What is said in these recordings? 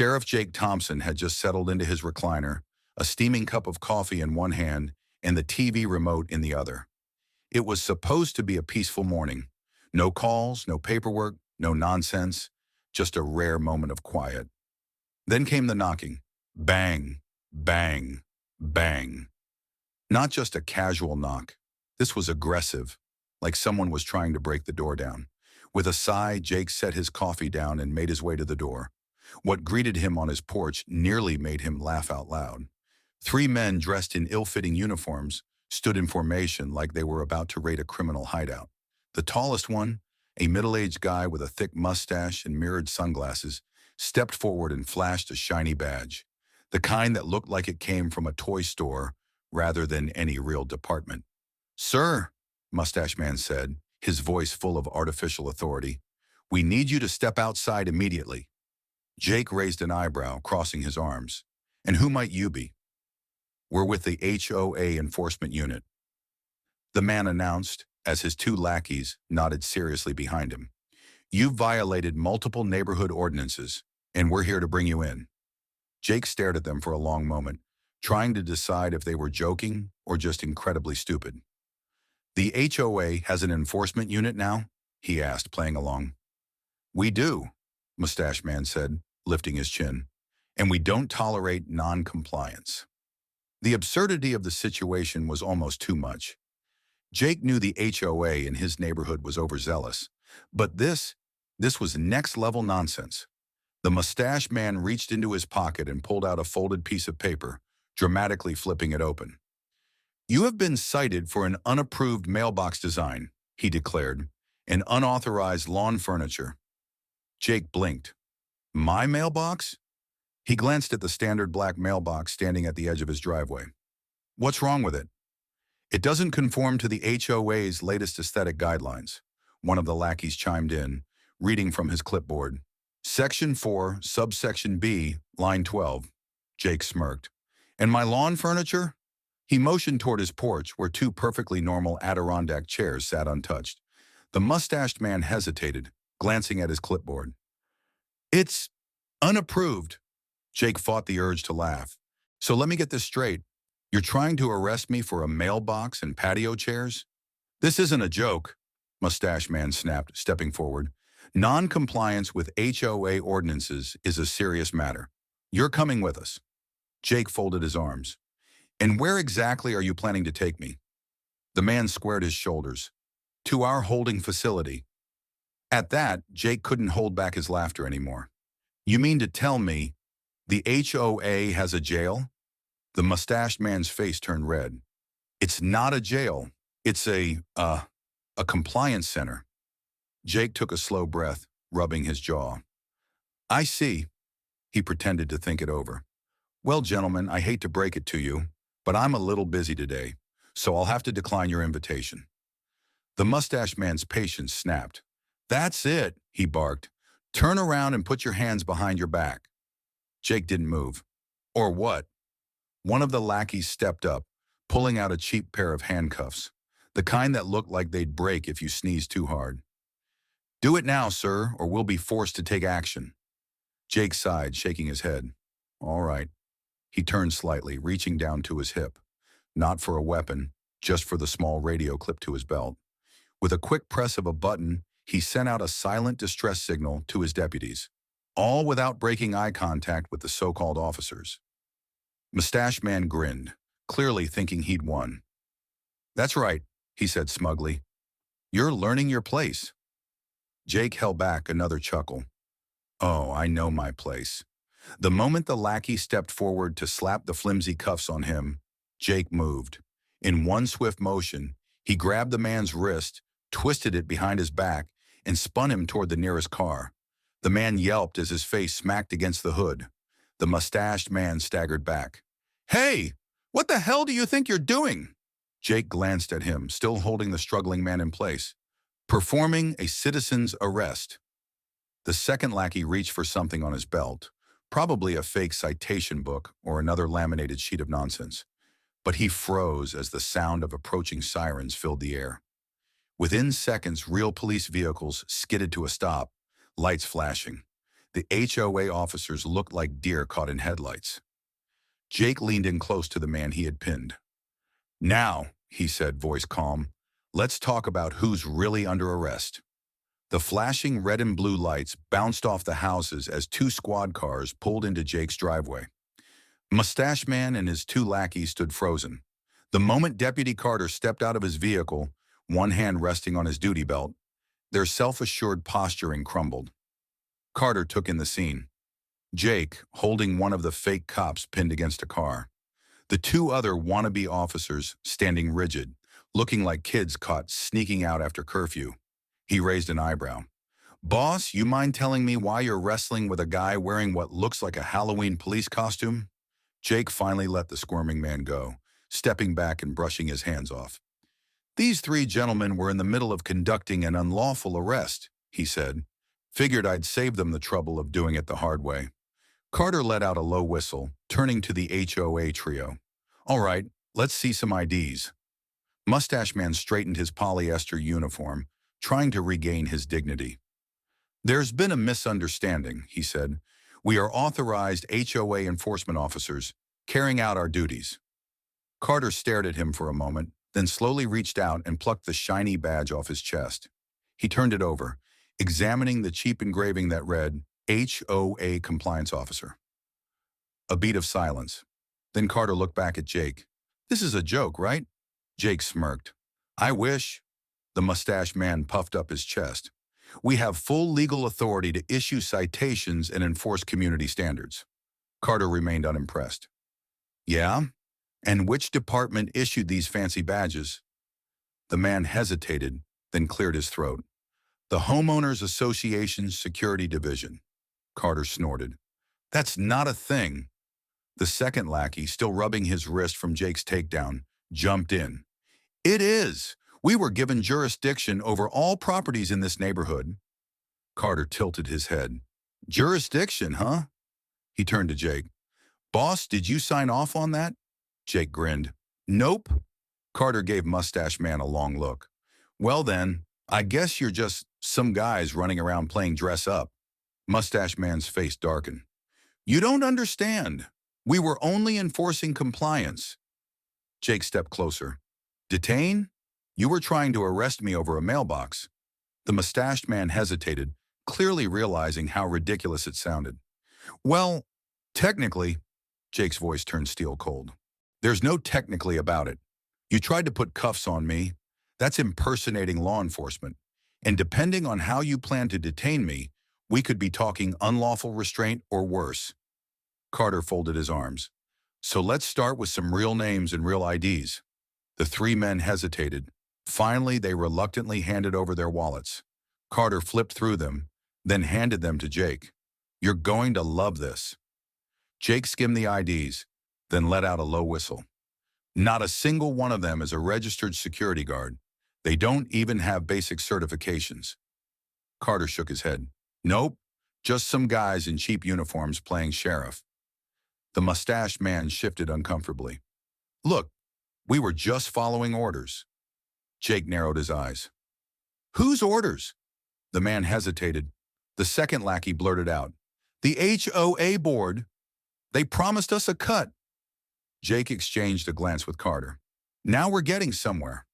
Sheriff Jake Thompson had just settled into his recliner, a steaming cup of coffee in one hand and the TV remote in the other. It was supposed to be a peaceful morning. No calls, no paperwork, no nonsense, just a rare moment of quiet. Then came the knocking. Bang, bang, bang. Not just a casual knock. This was aggressive, like someone was trying to break the door down. With a sigh, Jake set his coffee down and made his way to the door. What greeted him on his porch nearly made him laugh out loud. Three men dressed in ill-fitting uniforms stood in formation like they were about to raid a criminal hideout. The tallest one, a middle-aged guy with a thick mustache and mirrored sunglasses, stepped forward and flashed a shiny badge, the kind that looked like it came from a toy store rather than any real department. "Sir," Mustache Man said, his voice full of artificial authority, "we need you to step outside immediately." Jake raised an eyebrow, crossing his arms. "And who might you be?" "We're with the HOA enforcement unit," the man announced as his two lackeys nodded seriously behind him. "You've violated multiple neighborhood ordinances, and we're here to bring you in." Jake stared at them for a long moment, trying to decide if they were joking or just incredibly stupid. "The HOA has an enforcement unit now?" he asked, playing along. "We do," Mustache Man said, lifting his chin, "and we don't tolerate non-compliance." The absurdity of the situation was almost too much. Jake knew the HOA in his neighborhood was overzealous, but this was next-level nonsense. The Mustache Man reached into his pocket and pulled out a folded piece of paper, dramatically flipping it open. "You have been cited for an unapproved mailbox design," he declared, "and unauthorized lawn furniture." Jake blinked. "My mailbox?" He glanced at the standard black mailbox standing at the edge of his driveway. "What's wrong with it?" "It doesn't conform to the HOA's latest aesthetic guidelines," one of the lackeys chimed in, reading from his clipboard. "Section 4, subsection B, line 12. Jake smirked. "And my lawn furniture?" He motioned toward his porch where two perfectly normal Adirondack chairs sat untouched. The mustached man hesitated, glancing at his clipboard. "It's unapproved." Jake fought the urge to laugh. "So let me get this straight. You're trying to arrest me for a mailbox and patio chairs?" "This isn't a joke," Mustache Man snapped, stepping forward. "Non-compliance with HOA ordinances is a serious matter. You're coming with us." Jake folded his arms. "And where exactly are you planning to take me?" The man squared his shoulders. "To our holding facility." At that, Jake couldn't hold back his laughter anymore. "You mean to tell me the HOA has a jail?" The mustached man's face turned red. "It's not a jail. It's a compliance center." Jake took a slow breath, rubbing his jaw. "I see." He pretended to think it over. "Well, gentlemen, I hate to break it to you, but I'm a little busy today, so I'll have to decline your invitation." The mustache man's patience snapped. "That's it," he barked. "Turn around and put your hands behind your back." Jake didn't move. "Or what?" One of the lackeys stepped up, pulling out a cheap pair of handcuffs, the kind that looked like they'd break if you sneezed too hard. "Do it now, sir, or we'll be forced to take action." Jake sighed, shaking his head. "All right." He turned slightly, reaching down to his hip. Not for a weapon, just for the small radio clipped to his belt. With a quick press of a button, he sent out a silent distress signal to his deputies, all without breaking eye contact with the so-called officers. Mustache Man grinned, clearly thinking he'd won. "That's right," he said smugly. "You're learning your place." Jake held back another chuckle. "Oh, I know my place." The moment the lackey stepped forward to slap the flimsy cuffs on him, Jake moved. In one swift motion, he grabbed the man's wrist, twisted it behind his back, and spun him toward the nearest car. The man yelped as his face smacked against the hood. The mustached man staggered back. "Hey, what the hell do you think you're doing?" Jake glanced at him, still holding the struggling man in place. "Performing a citizen's arrest." The second lackey reached for something on his belt, probably a fake citation book or another laminated sheet of nonsense. But he froze as the sound of approaching sirens filled the air. Within seconds, real police vehicles skidded to a stop, lights flashing. The HOA officers looked like deer caught in headlights. Jake leaned in close to the man he had pinned. "Now," he said, voice calm, "let's talk about who's really under arrest." The flashing red and blue lights bounced off the houses as two squad cars pulled into Jake's driveway. Mustache Man and his two lackeys stood frozen. The moment Deputy Carter stepped out of his vehicle, one hand resting on his duty belt, their self-assured posturing crumbled. Carter took in the scene. Jake, holding one of the fake cops pinned against a car. The two other wannabe officers standing rigid, looking like kids caught sneaking out after curfew. He raised an eyebrow. "Boss, you mind telling me why you're wrestling with a guy wearing what looks like a Halloween police costume?" Jake finally let the squirming man go, stepping back and brushing his hands off. "These three gentlemen were in the middle of conducting an unlawful arrest," he said. "Figured I'd save them the trouble of doing it the hard way." Carter let out a low whistle, turning to the HOA trio. "All right, let's see some IDs." Mustache Man straightened his polyester uniform, trying to regain his dignity. "There's been a misunderstanding," he said. "We are authorized HOA enforcement officers, carrying out our duties." Carter stared at him for a moment, then slowly reached out and plucked the shiny badge off his chest. He turned it over, examining the cheap engraving that read, HOA Compliance Officer. A beat of silence. Then Carter looked back at Jake. "This is a joke, right?" Jake smirked. "I wish." The mustache man puffed up his chest. "We have full legal authority to issue citations and enforce community standards." Carter remained unimpressed. "Yeah? And which department issued these fancy badges?" The man hesitated, then cleared his throat. "The Homeowners Association's Security Division." Carter snorted. "That's not a thing." The second lackey, still rubbing his wrist from Jake's takedown, jumped in. "It is. We were given jurisdiction over all properties in this neighborhood." Carter tilted his head. "Jurisdiction, huh?" He turned to Jake. "Boss, did you sign off on that?" Jake grinned. "Nope." Carter gave Mustache Man a long look. "Well then, I guess you're just some guys running around playing dress up." Mustache Man's face darkened. "You don't understand. We were only enforcing compliance." Jake stepped closer. "Detain? You were trying to arrest me over a mailbox." The mustached man hesitated, clearly realizing how ridiculous it sounded. "Well, technically," Jake's voice turned steel cold. "There's no technically about it. You tried to put cuffs on me. That's impersonating law enforcement. And depending on how you plan to detain me, we could be talking unlawful restraint or worse." Carter folded his arms. "So let's start with some real names and real IDs." The three men hesitated. Finally, they reluctantly handed over their wallets. Carter flipped through them, then handed them to Jake. "You're going to love this." Jake skimmed the IDs, then let out a low whistle. "Not a single one of them is a registered security guard. They don't even have basic certifications." Carter shook his head. "Nope, just some guys in cheap uniforms playing sheriff." The mustached man shifted uncomfortably. "Look, we were just following orders." Jake narrowed his eyes. "Whose orders?" The man hesitated. The second lackey blurted out, "The HOA board. They promised us a cut." Jake exchanged a glance with Carter. "Now we're getting somewhere."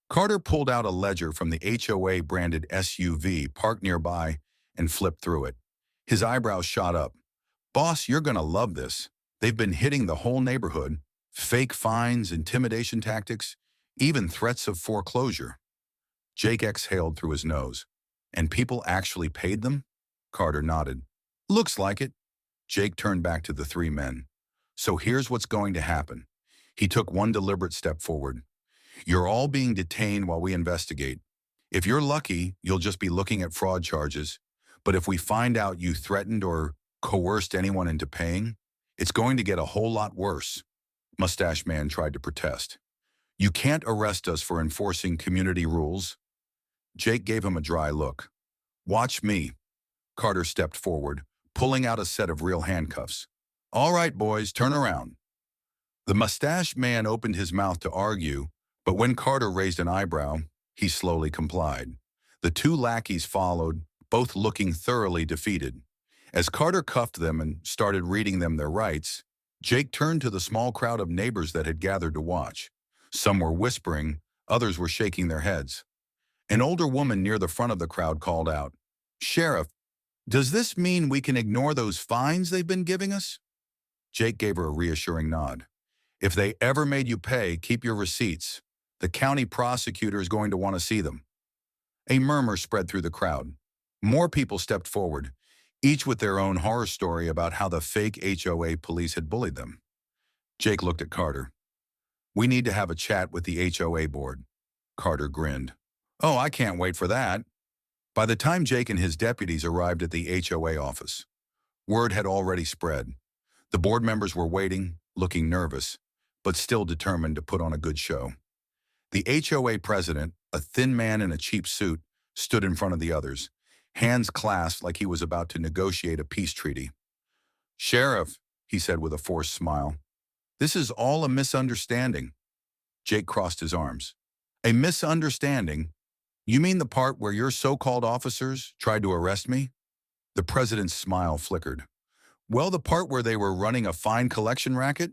Carter pulled out a ledger from the HOA-branded SUV parked nearby and flipped through it. His eyebrows shot up. "Boss, you're gonna love this. They've been hitting the whole neighborhood. Fake fines, intimidation tactics, even threats of foreclosure." Jake exhaled through his nose. "And people actually paid them?" Carter nodded. "Looks like it." Jake turned back to the three men. "So here's what's going to happen." He took one deliberate step forward. "You're all being detained while we investigate. If you're lucky, you'll just be looking at fraud charges. But if we find out you threatened or coerced anyone into paying, it's going to get a whole lot worse." Mustache Man tried to protest. "You can't arrest us for enforcing community rules." Jake gave him a dry look. "Watch me." Carter stepped forward, pulling out a set of real handcuffs. "All right, boys, turn around." The mustached man opened his mouth to argue, but when Carter raised an eyebrow, he slowly complied. The two lackeys followed, both looking thoroughly defeated. As Carter cuffed them and started reading them their rights, Jake turned to the small crowd of neighbors that had gathered to watch. Some were whispering, others were shaking their heads. An older woman near the front of the crowd called out, "Sheriff, does this mean we can ignore those fines they've been giving us?" Jake gave her a reassuring nod. "If they ever made you pay, keep your receipts. The county prosecutor is going to want to see them." A murmur spread through the crowd. More people stepped forward, each with their own horror story about how the fake HOA police had bullied them. Jake looked at Carter. "We need to have a chat with the HOA board." Carter grinned. "Oh, I can't wait for that." By the time Jake and his deputies arrived at the HOA office, word had already spread. The board members were waiting, looking nervous, but still determined to put on a good show. The HOA president, a thin man in a cheap suit, stood in front of the others, hands clasped like he was about to negotiate a peace treaty. "Sheriff," he said with a forced smile, "this is all a misunderstanding." Jake crossed his arms. "A misunderstanding? You mean the part where your so-called officers tried to arrest me?" The president's smile flickered. "Well, the part where they were running a fine collection racket?"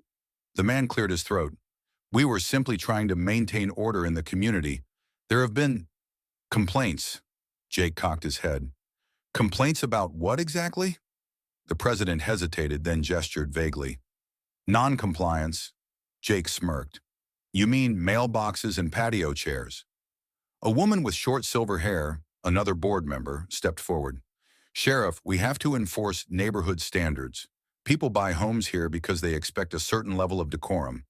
The man cleared his throat. "We were simply trying to maintain order in the community. There have been complaints." Jake cocked his head. "Complaints about what exactly?" The president hesitated, then gestured vaguely. "Non-compliance." Jake smirked. "You mean mailboxes and patio chairs?" A woman with short silver hair, another board member, stepped forward. "Sheriff, we have to enforce neighborhood standards. People buy homes here because they expect a certain level of decorum."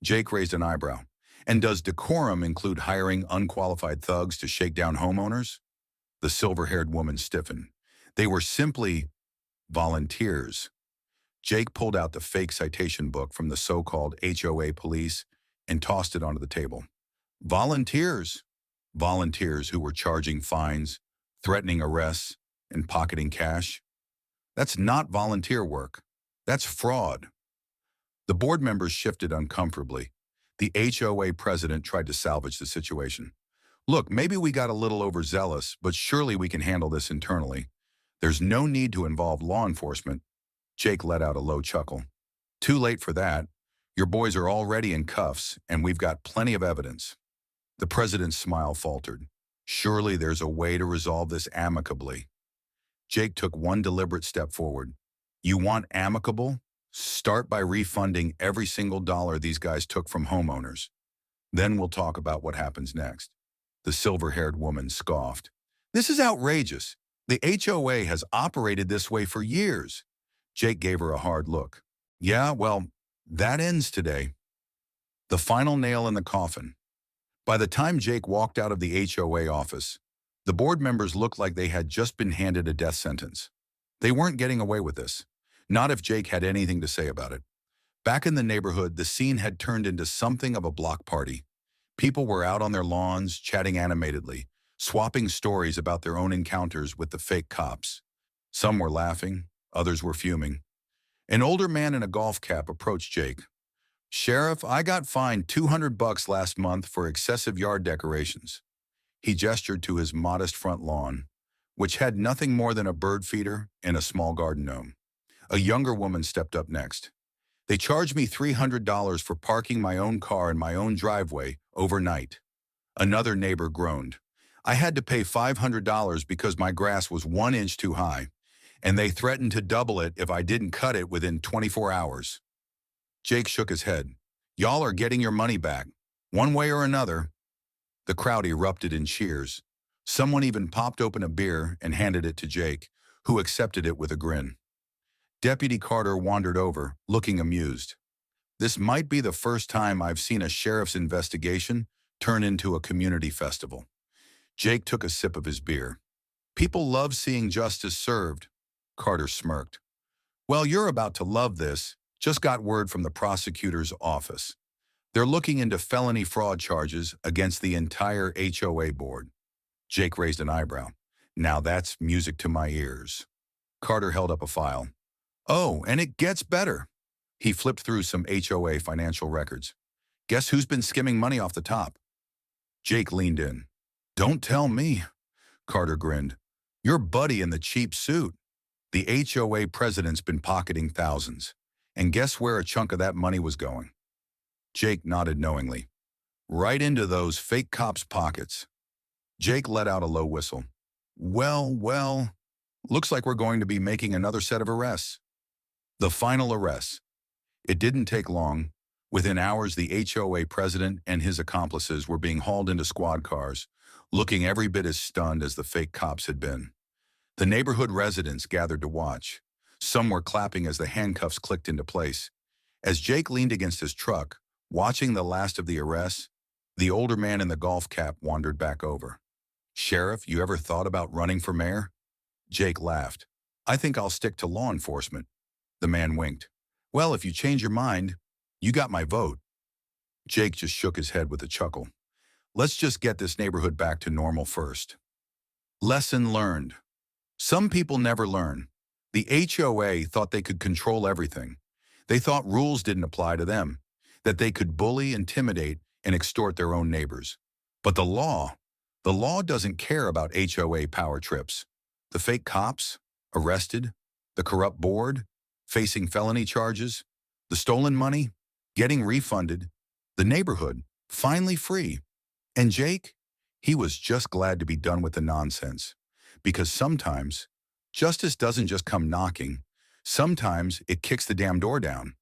Jake raised an eyebrow. "And does decorum include hiring unqualified thugs to shake down homeowners?" The silver-haired woman stiffened. "They were simply volunteers." Jake pulled out the fake citation book from the so-called HOA police and tossed it onto the table. Volunteers? Volunteers who were charging fines, threatening arrests, and pocketing cash? That's not volunteer work. That's fraud. The board members shifted uncomfortably. The HOA president tried to salvage the situation. "Look, maybe we got a little overzealous, but surely we can handle this internally. There's no need to involve law enforcement." Jake let out a low chuckle. "Too late for that. Your boys are already in cuffs, and we've got plenty of evidence." The president's smile faltered. "Surely there's a way to resolve this amicably." Jake took one deliberate step forward. "You want amicable? Start by refunding every single dollar these guys took from homeowners. Then we'll talk about what happens next." The silver-haired woman scoffed. "This is outrageous. The HOA has operated this way for years." Jake gave her a hard look. "Yeah, well, that ends today." The final nail in the coffin. By the time Jake walked out of the HOA office, the board members looked like they had just been handed a death sentence. They weren't getting away with this. Not if Jake had anything to say about it. Back in the neighborhood, the scene had turned into something of a block party. People were out on their lawns, chatting animatedly, swapping stories about their own encounters with the fake cops. Some were laughing, others were fuming. An older man in a golf cap approached Jake. "Sheriff, I got fined $200 last month for excessive yard decorations." He gestured to his modest front lawn, which had nothing more than a bird feeder and a small garden gnome. A younger woman stepped up next. "They charged me $300 for parking my own car in my own driveway overnight." Another neighbor groaned. "I had to pay $500 because my grass was 1 inch too high, and they threatened to double it if I didn't cut it within 24 hours. Jake shook his head. "Y'all are getting your money back, one way or another." The crowd erupted in cheers. Someone even popped open a beer and handed it to Jake, who accepted it with a grin. Deputy Carter wandered over, looking amused. "This might be the first time I've seen a sheriff's investigation turn into a community festival." Jake took a sip of his beer. "People love seeing justice served." Carter smirked. "Well, you're about to love this. Just got word from the prosecutor's office. They're looking into felony fraud charges against the entire HOA board." Jake raised an eyebrow. "Now that's music to my ears." Carter held up a file. "Oh, and it gets better." He flipped through some HOA financial records. "Guess who's been skimming money off the top?" Jake leaned in. "Don't tell me." Carter grinned. "Your buddy in the cheap suit." The HOA president's been pocketing thousands. And guess where a chunk of that money was going? Jake nodded knowingly. Right into those fake cops' pockets. Jake let out a low whistle. Well, looks like we're going to be making another set of arrests. The final arrests. It didn't take long. Within hours, the HOA president and his accomplices were being hauled into squad cars, looking every bit as stunned as the fake cops had been. The neighborhood residents gathered to watch. Some were clapping as the handcuffs clicked into place. As Jake leaned against his truck, watching the last of the arrests, the older man in the golf cap wandered back over. Sheriff, you ever thought about running for mayor? Jake laughed. I think I'll stick to law enforcement. The man winked. Well, if you change your mind, you got my vote. Jake just shook his head with a chuckle. Let's just get this neighborhood back to normal first. Lesson learned. Some people never learn. The HOA thought they could control everything. They thought rules didn't apply to them, that they could bully, intimidate, and extort their own neighbors. But the law doesn't care about HOA power trips. The fake cops, arrested, the corrupt board, facing felony charges, the stolen money, getting refunded, the neighborhood, finally free. And Jake, he was just glad to be done with the nonsense. Because sometimes, justice doesn't just come knocking. Sometimes it kicks the damn door down.